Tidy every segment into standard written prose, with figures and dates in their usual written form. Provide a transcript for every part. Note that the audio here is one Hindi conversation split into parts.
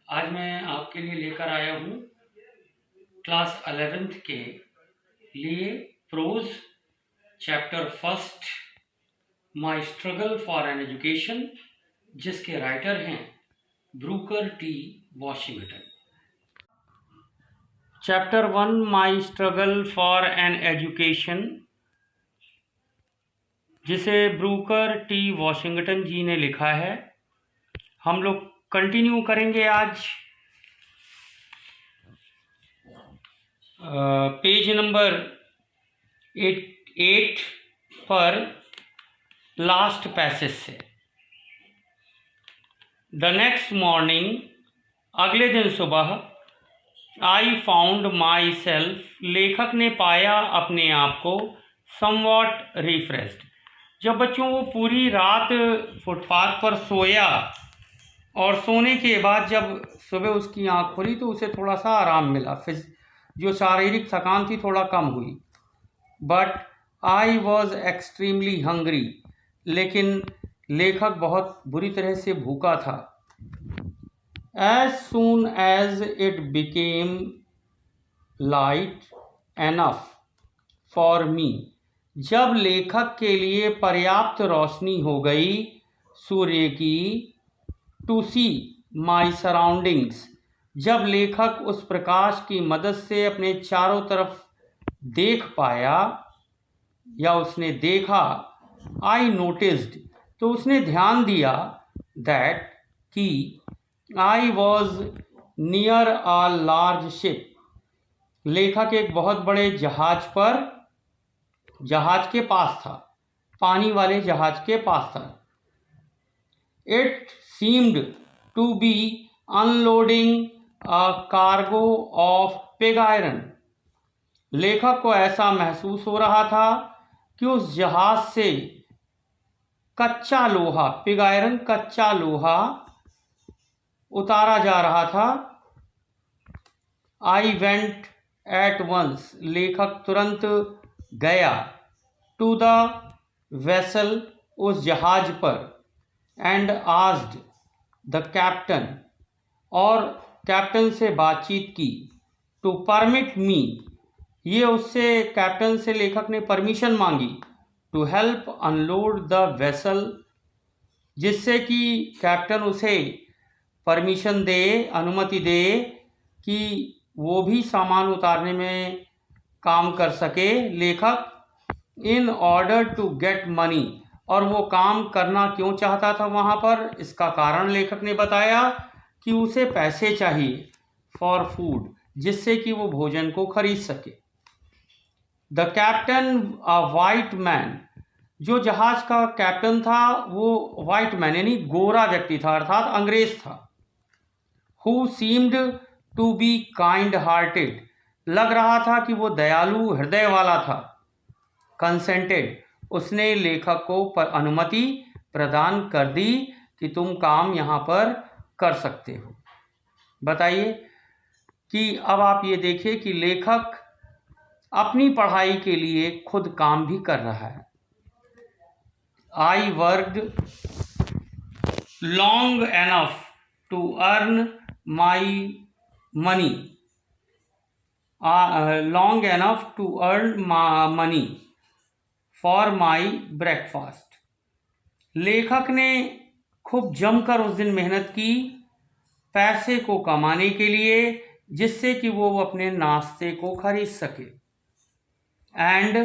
आज मैं आपके लिए लेकर आया हूँ क्लास 11th के लिए prose chapter first my struggle for an education, जिसके राइटर हैं Booker T Washington. Chapter 1 my struggle for an education, जिसे ब्रूकर टी वॉशिंगटन जी ने लिखा है। हम लोग कंटिन्यू करेंगे आज पेज नंबर 8 पर लास्ट पैसेज से। द नेक्स्ट मॉर्निंग, अगले दिन सुबह, आई फाउंड माई सेल्फ, लेखक ने पाया अपने आप को, समवॉट रिफ्रेश्ड। जब बच्चों वो पूरी रात फुटपाथ पर सोया और सोने के बाद जब सुबह उसकी आँख खुली तो उसे थोड़ा सा आराम मिला, फिर जो शारीरिक थकान थी थोड़ा कम हुई। But I was extremely hungry, लेकिन लेखक बहुत बुरी तरह से भूखा था। As soon as it became light enough for me, जब लेखक के लिए पर्याप्त रोशनी हो गई सूर्य की, टू सी माई सराउंडिंग्स, जब लेखक उस प्रकाश की मदद से अपने चारों तरफ देख पाया या उसने देखा, आई नोटिस्ड, तो उसने ध्यान दिया, दैट कि I was near a large ship, लेखक एक बहुत बड़े जहाज के पास था, पानी वाले जहाज के पास था। It seemed to be unloading a cargo of pig iron, लेखक को ऐसा महसूस हो रहा था कि उस जहाज से कच्चा लोहा, पिग आयरन कच्चा लोहा उतारा जा रहा था। आई वेंट एट वंस, लेखक तुरंत गया, टू द वेसल, उस जहाज पर, एंड आस्क्ड द कैप्टन, और कैप्टन से बातचीत की, टू परमिट मी, ये उससे कैप्टन से लेखक ने परमिशन मांगी, to help unload the vessel, जिससे कि कैप्टन उसे परमिशन दे, अनुमति दे कि वो भी सामान उतारने में काम कर सके लेखक, in order to get money, और वो काम करना क्यों चाहता था वहाँ पर, इसका कारण लेखक ने बताया कि उसे पैसे चाहिए, फॉर फूड, जिससे कि वो भोजन को खरीद सके। The captain a white man, जो जहाज का कैप्टन था वो वाइट मैन यानी गोरा व्यक्ति था, अर्थात अंग्रेज था। Who seemed to be kind hearted, लग रहा था कि वो दयालु हृदय वाला था। कंसेंटेड, उसने लेखक को अनुमति प्रदान कर दी कि तुम काम यहाँ पर कर सकते हो। बताइए कि अब आप ये देखिए कि लेखक अपनी पढ़ाई के लिए खुद काम भी कर रहा है। I worked long enough to earn my money, long enough to earn money for my breakfast, लेखक ने खूब जमकर उस दिन मेहनत की पैसे को कमाने के लिए, जिससे कि वो अपने नाश्ते को खरीद सके। And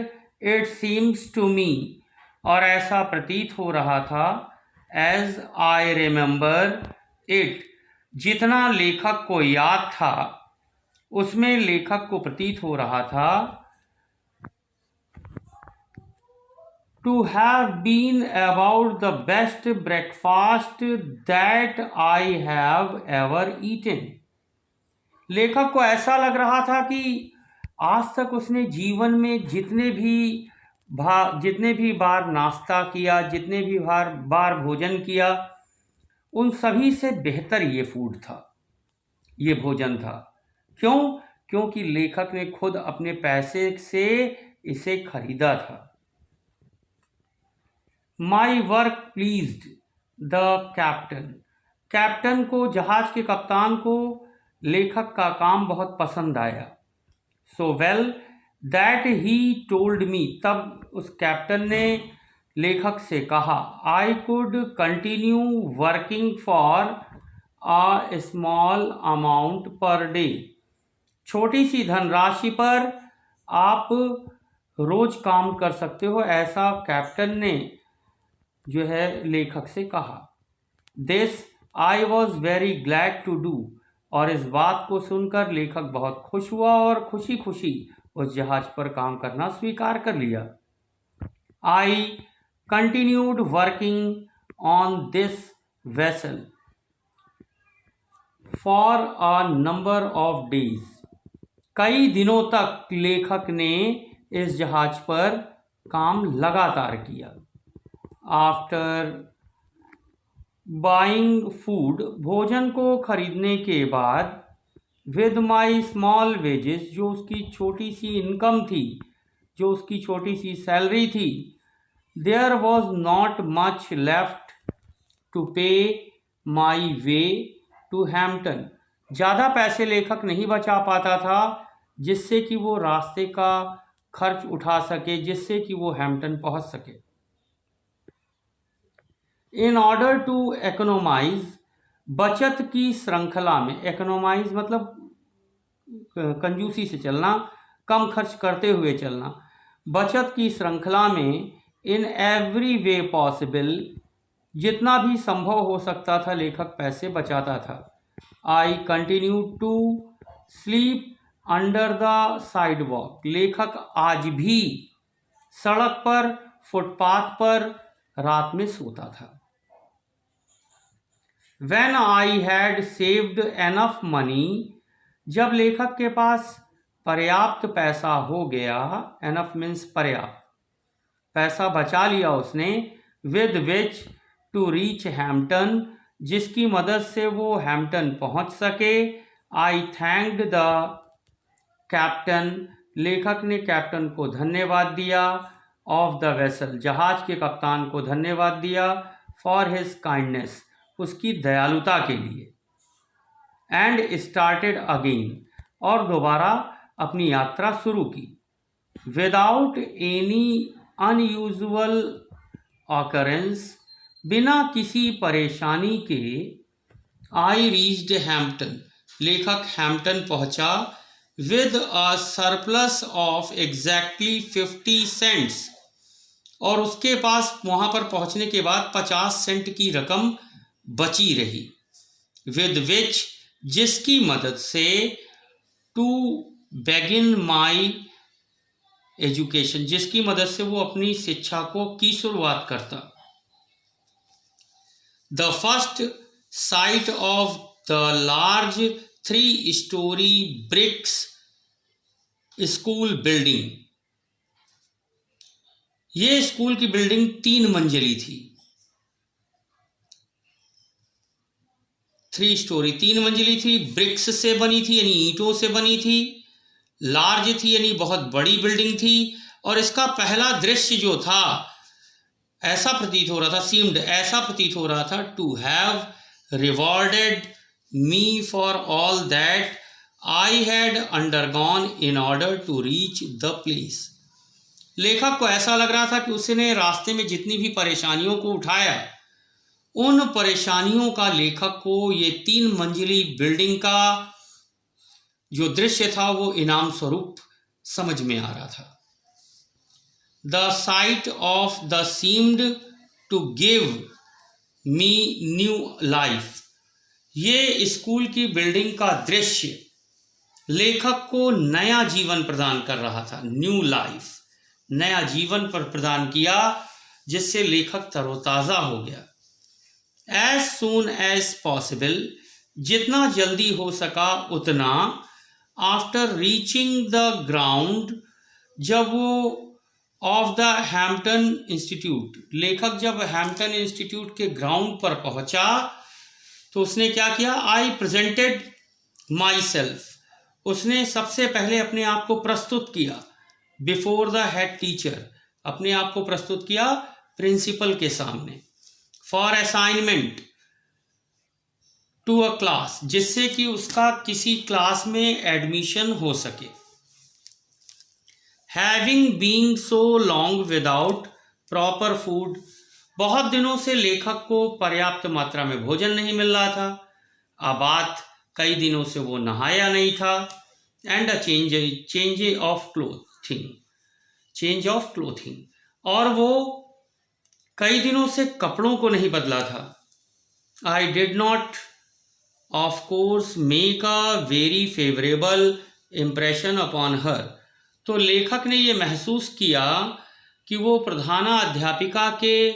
it seems to me, और ऐसा प्रतीत हो रहा था, एज आई रिमेंबर इट, जितना लेखक को याद था उसमें लेखक को प्रतीत हो रहा था, to have been about the best breakfast that I have ever eaten, लेखक को ऐसा लग रहा था कि आज तक उसने जीवन में जितने भी बार नाश्ता किया, जितने भी बार भोजन किया, उन सभी से बेहतर ये फूड था, ये भोजन था। क्यों? क्योंकि लेखक ने खुद अपने पैसे से इसे खरीदा था। My work pleased the captain, captain को, जहाज के कप्तान को लेखक का काम बहुत पसंद आया। So well that he told me, तब उस कैप्टन ने लेखक से कहा, I could continue working for a small amount per day, छोटी सी धनराशि पर आप रोज काम कर सकते हो, ऐसा कैप्टन ने जो है लेखक से कहा। This I was very glad to do, और इस बात को सुनकर लेखक बहुत खुश हुआ और खुशी खुशी उस जहाज पर काम करना स्वीकार कर लिया। I continued working on this vessel for a number of days, कई दिनों तक लेखक ने इस जहाज पर काम लगातार किया। आफ्टर बाइंग फूड, भोजन को खरीदने के बाद, विद माई स्मॉल वेजेस, जो उसकी छोटी सी इनकम थी, जो उसकी छोटी सी सैलरी थी, there was not much left to pay my way to Hampton, ज़्यादा पैसे लेखक नहीं बचा पाता था जिससे कि वो रास्ते का खर्च उठा सके, जिससे कि वो हैम्पटन पहुंच सके। इन ऑर्डर टू इकोनोमाइज, बचत की श्रृंखला में, इकोनोमाइज मतलब कंजूसी से चलना, कम खर्च करते हुए चलना, बचत की श्रृंखला में, इन एवरी वे पॉसिबल, जितना भी संभव हो सकता था लेखक पैसे बचाता था। I continue to sleep under the sidewalk, लेखक आज भी सड़क पर, फुटपाथ पर रात में सोता था। When I had saved enough money, जब लेखक के पास पर्याप्त पैसा हो गया, enough means पर्याप्त, पैसा बचा लिया उसने, with which to reach Hampton, जिसकी मदद से वो हैम्पटन पहुंच सके, I thanked the captain, लेखक ने कैप्टन को धन्यवाद दिया, of the vessel, जहाज के कप्तान को धन्यवाद दिया, for his kindness, उसकी दयालुता के लिए, एंड स्टार्टेड अगेन, और दोबारा अपनी यात्रा शुरू की। विदाउट एनी अनयूजुअल ऑकरेंस, बिना किसी परेशानी के, आई रीच्ड हैम्पटन, लेखक हैम्पटन पहुंचा, with a surplus of exactly 50 cents, और उसके पास वहां पर पहुंचने के बाद 50 सेंट की रकम बची रही। विद विच, जिसकी मदद से, टू बेगिन माई एजुकेशन, जिसकी मदद से वो अपनी शिक्षा को की शुरुआत करता। The first sight of the large 3 storey bricks school building, ये स्कूल की बिल्डिंग 3 मंजिली थी। 3 स्टोरी, 3 मंजिली थी, ब्रिक्स से बनी थी यानी ईंटों से बनी थी, लार्ज थी यानी बहुत बड़ी बिल्डिंग थी, और इसका पहला दृश्य जो था, ऐसा प्रतीत हो रहा था, सीम्ड, ऐसा प्रतीत हो रहा था, to have rewarded me for all that I had undergone in order to reach the place. लेखक को ऐसा लग रहा था कि उसने रास्ते में जितनी भी परेशानियों को उठाया, उन परेशानियों का लेखक को ये 3 मंजिली बिल्डिंग का जो दृश्य था वो इनाम स्वरूप समझ में आ रहा था। The sight of the seemed to give me new life, ये स्कूल की बिल्डिंग का दृश्य लेखक को नया जीवन प्रदान कर रहा था। न्यू लाइफ, नया जीवन पर प्रदान किया, जिससे लेखक तरोताज़ा हो गया। एज सून एज पॉसिबल, जितना जल्दी हो सका उतना, आफ्टर रीचिंग द ग्राउंड, जब वो ऑफ द हैम्पटन इंस्टीट्यूट, लेखक जब हैम्पटन इंस्टीट्यूट के ग्राउंड पर पहुंचा तो उसने क्या किया, आई प्रेजेंटेड माई सेल्फ, उसने सबसे पहले अपने आप को प्रस्तुत किया, बिफोर द हेड टीचर, अपने आप को प्रस्तुत किया प्रिंसिपल के सामने, for assignment, to a class, जिससे कि उसका किसी क्लास में एडमिशन हो सके। Having being so long without proper food, बहुत दिनों से लेखक को पर्याप्त मात्रा में भोजन नहीं मिल रहा था। अबात, कई दिनों से वो नहाया नहीं था। And a change of clothing, और वो कई दिनों से कपड़ों को नहीं बदला था। I did not of course make a very favourable impression upon her, तो लेखक ने ये महसूस किया कि वो प्रधानाध्यापिका के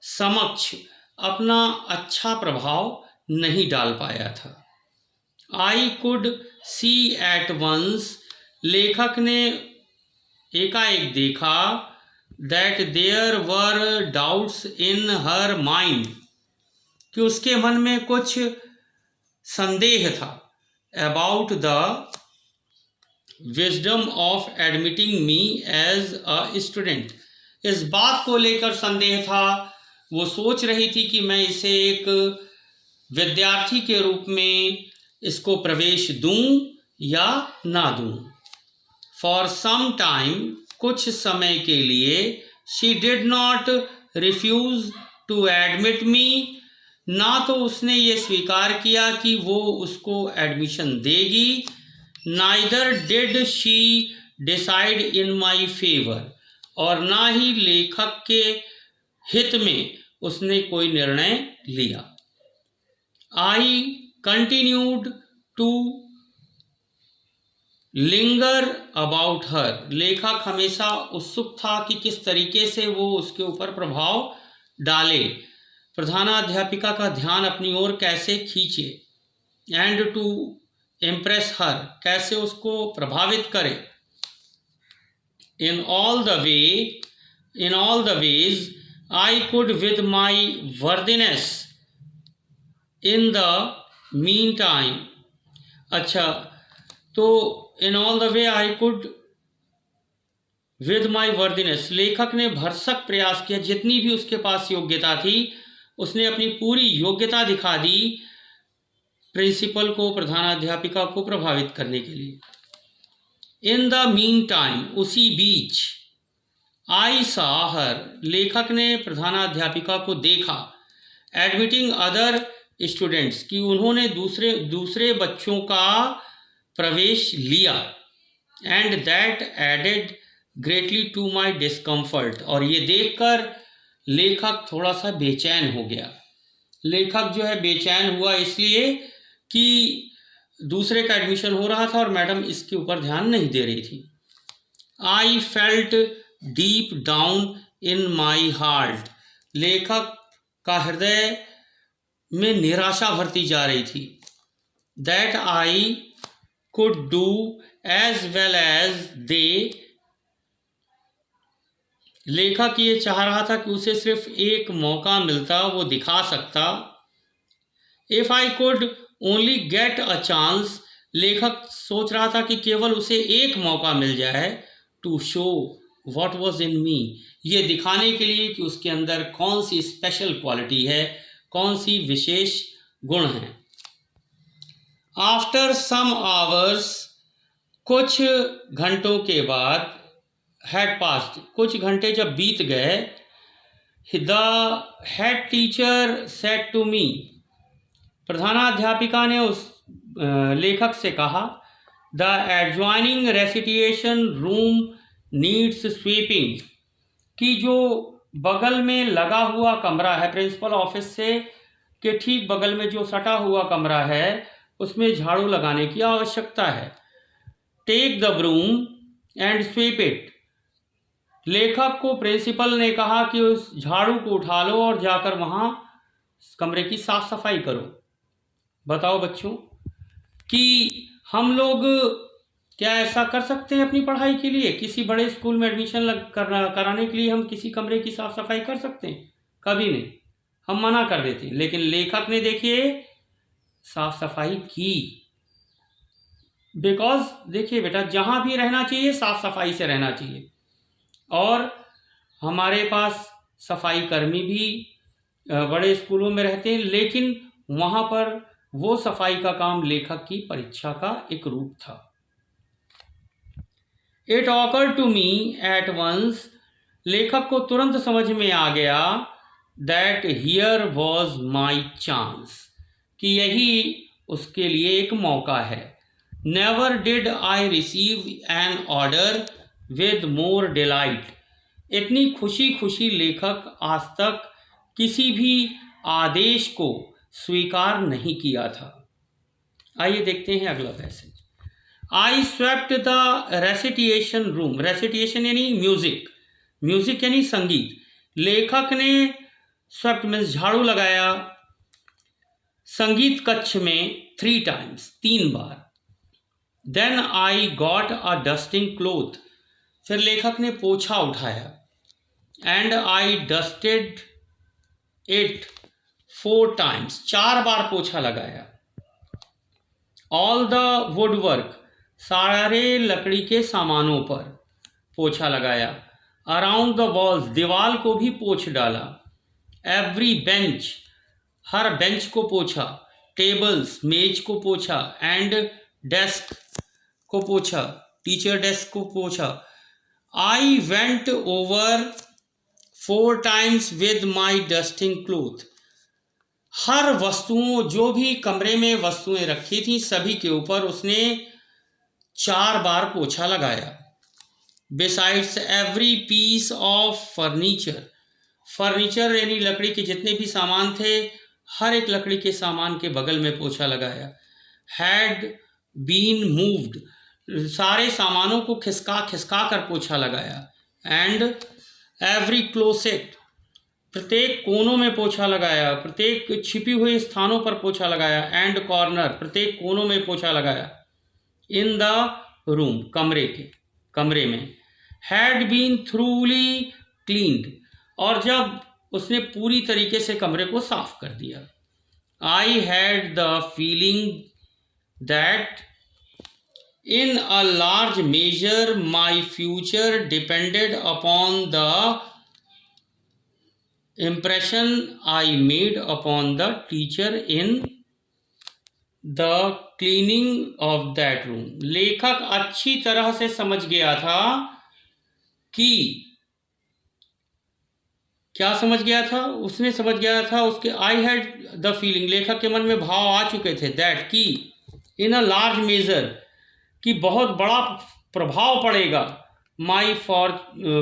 समक्ष अपना अच्छा प्रभाव नहीं डाल पाया था। I could see at once, लेखक ने एकाएक देखा, that there were doubts in her mind, कि उसके मन में कुछ संदेह था। About the wisdom of admitting me as a student, इस बात को लेकर संदेह था। वो सोच रही थी कि मैं इसे एक विद्यार्थी के रूप में इसको प्रवेश दूं या ना दूं। फॉर सम टाइम, कुछ समय के लिए, she did not refuse to admit me, ना तो उसने ये स्वीकार किया कि वो उसको एडमिशन देगी, neither did she decide in my favour, और ना ही लेखक के हित में उसने कोई निर्णय लिया। I continued to linger about her, लेखक हमेशा उत्सुक था कि किस तरीके से वो उसके ऊपर प्रभाव डाले, प्रधानाध्यापिका का ध्यान अपनी ओर कैसे खींचे। एंड टू इम्प्रेस हर, कैसे उसको प्रभावित करे। In all the ways I could with my worthiness in the mean time. अच्छा, तो in all the way I could with my worthiness, लेखक ने भरसक प्रयास किया, जितनी भी उसके पास योग्यता थी उसने अपनी पूरी योग्यता दिखा दी प्रिंसिपल को, प्रधानाध्यापिका को प्रभावित करने के लिए। इन द मीन टाइम, उसी बीच, आई सा हर, लेखक ने प्रधानाध्यापिका को देखा, एडमिटिंग अदर स्टूडेंट्स, कि उन्होंने दूसरे बच्चों का प्रवेश लिया। And that added greatly to my discomfort, और ये देखकर लेखक थोड़ा सा बेचैन हो गया। लेखक जो है बेचैन हुआ इसलिए कि दूसरे का एडमिशन हो रहा था और मैडम इसके ऊपर ध्यान नहीं दे रही थी। I felt deep down in my heart, लेखक का हृदय में निराशा भरती जा रही थी। That I could do as well as they, लेखक ये चाह रहा था कि उसे सिर्फ एक मौका मिलता, वो दिखा सकता। If I could only get a chance, लेखक सोच रहा था कि केवल उसे एक मौका मिल जाए, to show what was in me, ये दिखाने के लिए कि उसके अंदर कौन सी स्पेशल क्वालिटी है, कौन सी विशेष गुण है। आफ्टर सम आवर्स, कुछ घंटों के बाद, हैड पास्ट, कुछ घंटे जब बीत गए, the head teacher said to me, प्रधानाध्यापिका ने उस लेखक से कहा, the adjoining recitation room needs sweeping, कि जो बगल में लगा हुआ कमरा है प्रिंसिपल ऑफिस से के ठीक बगल में जो सटा हुआ कमरा है उसमें झाड़ू लगाने की आवश्यकता है। Take the broom and sweep it, लेखक को प्रिंसिपल ने कहा कि उस झाड़ू को उठा लो और जाकर वहाँ कमरे की साफ सफाई करो। बताओ बच्चों कि हम लोग क्या ऐसा कर सकते हैं अपनी पढ़ाई के लिए? किसी बड़े स्कूल में एडमिशन कराने के लिए हम किसी कमरे की साफ सफाई कर सकते हैं? कभी नहीं, हम मना कर देते हैं। लेकिन लेखक ने देखिए साफ सफाई की, बिकॉज देखिए बेटा, जहाँ भी रहना चाहिए साफ सफाई से रहना चाहिए। और हमारे पास सफाई कर्मी भी बड़े स्कूलों में रहते हैं, लेकिन वहाँ पर वो सफाई का काम लेखक की परीक्षा का एक रूप था। It occur to me at once, लेखक को तुरंत समझ में आ गया that here was my chance, कि यही उसके लिए एक मौका है। Never did I receive an order with more delight, इतनी खुशी खुशी लेखक आज तक किसी भी आदेश को स्वीकार नहीं किया था। आइए देखते हैं अगला passage. I swept the recitation room, recitation यानी म्यूजिक, म्यूजिक यानी संगीत। लेखक ने स्वेप्ट में झाड़ू लगाया संगीत कक्ष में 3 times, 3 बार। Then I got a dusting cloth, फिर लेखक ने पोछा उठाया। And I dusted it 4 times, 4 बार पोछा लगाया। ऑल द वुडवर्क, सारे लकड़ी के सामानों पर पोछा लगाया। अराउंड द वॉल्स, दीवार को भी पोछ डाला। एवरी बेंच, हर बेंच को पोछा। टेबल्स, मेज को पोछा। एंड डेस्क को पोछा, टीचर डेस्क को पोछा। I went over 4 times with my dusting cloth, हर वस्तुओं, जो भी कमरे में वस्तुएं रखी थी सभी के ऊपर उसने 4 बार पोछा लगाया। Besides every piece of furniture, furniture यानी लकड़ी के जितने भी सामान थे हर एक लकड़ी के सामान के बगल में पोछा लगाया। हैड बीन मूव्ड, सारे सामानों को खिसका खिसका कर पोछा लगाया। एंड एवरी क्लोसेट, प्रत्येक कोनों में पोछा लगाया, प्रत्येक छिपी हुई स्थानों पर पोछा लगाया। एंड कॉर्नर, प्रत्येक कोनों में पोछा लगाया। इन द रूम, कमरे में। हैड बीन थ्रूली क्लीन्ड, और जब उसने पूरी तरीके से कमरे को साफ कर दिया। I had the feeling that in a large measure my future depended upon the impression I made upon the teacher in the cleaning of that room, लेखक अच्छी तरह से समझ गया था कि क्या समझ गया था, उसने समझ गया था उसके आई हैड द फीलिंग, लेखक के मन में भाव आ चुके थे दैट की इन अ लार्ज मेजर, कि बहुत बड़ा प्रभाव पड़ेगा। माई for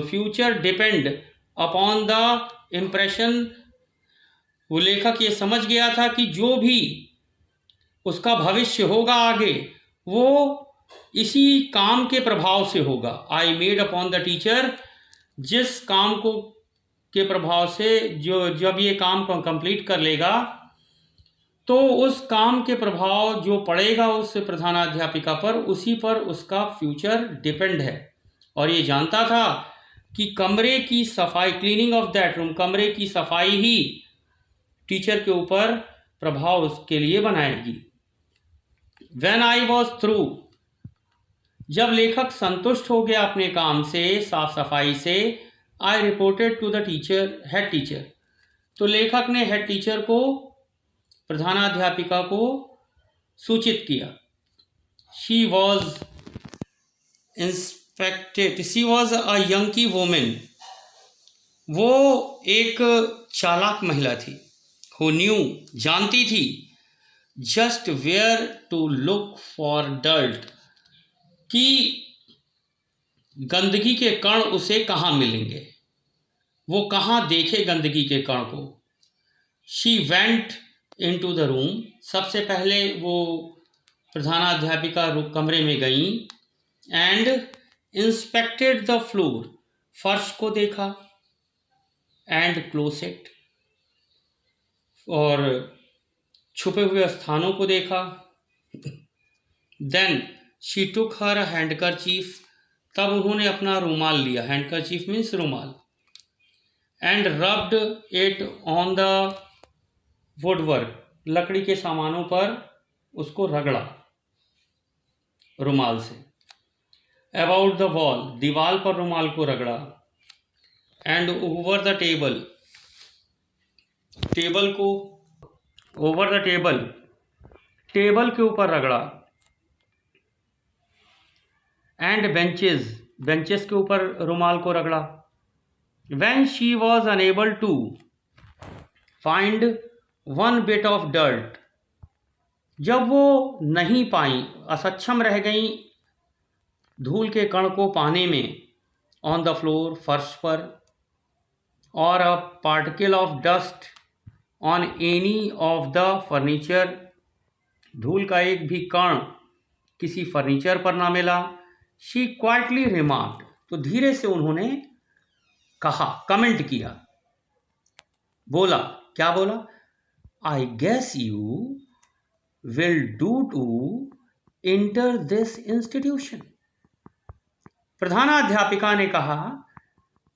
future depend upon the impression, वो लेखक ये समझ गया था कि जो भी उसका भविष्य होगा आगे वो इसी काम के प्रभाव से होगा। I made upon the teacher, जिस काम को के प्रभाव से जो जब ये काम को कंप्लीट कर लेगा तो उस काम के प्रभाव जो पड़ेगा उस प्रधानाध्यापिका पर, उसी पर उसका फ्यूचर डिपेंड है। और ये जानता था कि कमरे की सफाई, क्लीनिंग ऑफ दैट रूम, कमरे की सफाई ही टीचर के ऊपर प्रभाव उसके लिए बनाएगी। व्हेन आई वॉज थ्रू, जब लेखक संतुष्ट हो गया अपने काम से, साफ सफाई से, I reported to the teacher, head teacher, तो लेखक ने हेड टीचर को, प्रधानाध्यापिका को सूचित किया। She was inspected, she was a Yankee women, वो एक चालाक महिला थी। हु न्यू, जानती थी। Just where to look for dust, कि गंदगी के कण उसे कहाँ मिलेंगे, वो कहाँ देखे गंदगी के कण को। She went into the room, सबसे पहले वो प्रधानाध्यापिका कमरे में गई। एंड इंस्पेक्टेड द फ्लोर, फर्श को देखा। एंड क्लोसेट, और छुपे हुए स्थानों को देखा। Then she took her handkerchief, तब उन्होंने अपना रुमाल लिया, हैंडकरचीफ मीन्स रुमाल। And rubbed it on the woodwork, लकड़ी के सामानों पर उसको रगड़ा रुमाल से। अबाउट द वॉल, दीवार पर रुमाल को रगड़ा। And over the table, table को, ओवर द टेबल, टेबल के ऊपर रगड़ा, एंड बेंचेस के ऊपर रुमाल को रगड़ा। When she was unable to find one bit of dirt, जब वो नहीं पाई, असक्षम रह गई धूल के कण को पाने में, ऑन द फ्लोर, फर्श पर, और a particle of dust on any of the furniture, धूल का एक भी कण किसी फर्नीचर पर ना मिला। शी क्वाइटली रिमार्क्ड, तो धीरे से उन्होंने कहा, कमेंट किया, बोला, क्या बोला? I guess you will do to enter this institution. प्रधानाध्यापिका ने कहा,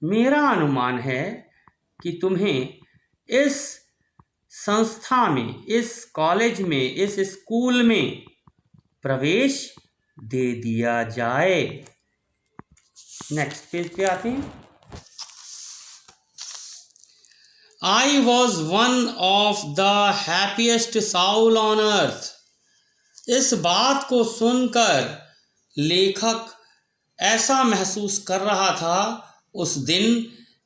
मेरा अनुमान है कि तुम्हें इस संस्था में, इस कॉलेज में, इस स्कूल में प्रवेश दे दिया जाए। नेक्स्ट पेज पे आते हैं। I was one of the happiest soul on earth। इस बात को सुनकर लेखक ऐसा महसूस कर रहा था उस दिन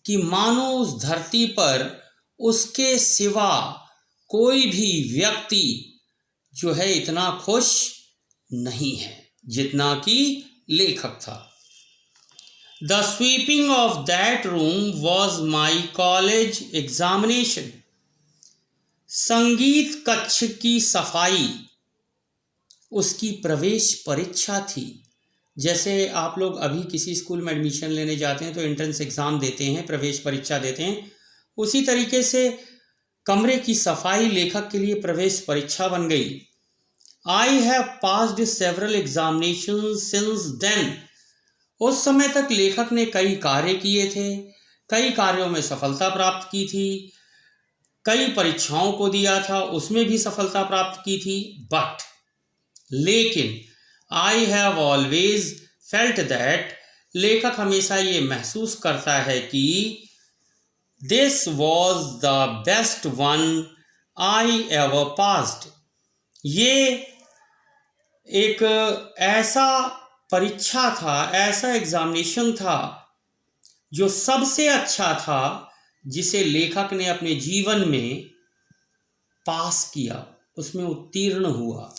कि मानो उस धरती पर उसके सिवा कोई भी व्यक्ति जो है इतना खुश नहीं है जितना कि लेखक था। The sweeping of that room was my college examination। संगीत कक्ष की सफाई उसकी प्रवेश परीक्षा थी। जैसे आप लोग अभी किसी स्कूल में एडमिशन लेने जाते हैं तो एंट्रेंस एग्ज़ाम देते हैं, प्रवेश परीक्षा देते हैं, उसी तरीके से कमरे की सफाई लेखक के लिए प्रवेश परीक्षा बन गई। I have passed several examinations since then। उस समय तक लेखक ने कई कार्य किए थे, कई कार्यों में सफलता प्राप्त की थी, कई परीक्षाओं को दिया था, उसमें भी सफलता प्राप्त की थी। बट लेकिन I have always felt that, लेखक हमेशा ये महसूस करता है कि this was the best one I ever passed. ये एक ऐसा परीक्षा था, ऐसा एग्जामिनेशन था जो सबसे अच्छा था जिसे लेखक ने अपने जीवन में पास किया, उसमें उत्तीर्ण हुआ।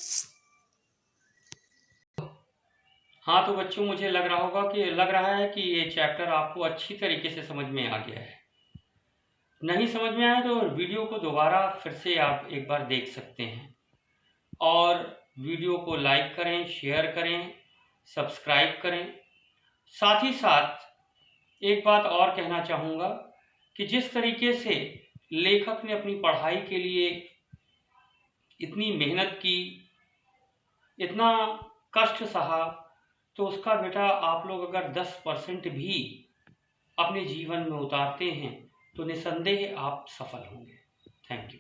हाँ तो बच्चों, मुझे लग रहा है कि ये चैप्टर आपको अच्छी तरीके से समझ में आ गया है। नहीं समझ में आया तो वीडियो को दोबारा फिर से आप एक बार देख सकते हैं, और वीडियो को लाइक करें, शेयर करें, सब्सक्राइब करें। साथ ही साथ एक बात और कहना चाहूँगा कि जिस तरीके से लेखक ने अपनी पढ़ाई के लिए इतनी मेहनत की, इतना कष्ट सहा, तो उसका बेटा आप लोग अगर 10% भी अपने जीवन में उतारते हैं तो निसंदेह आप सफल होंगे। Thank you.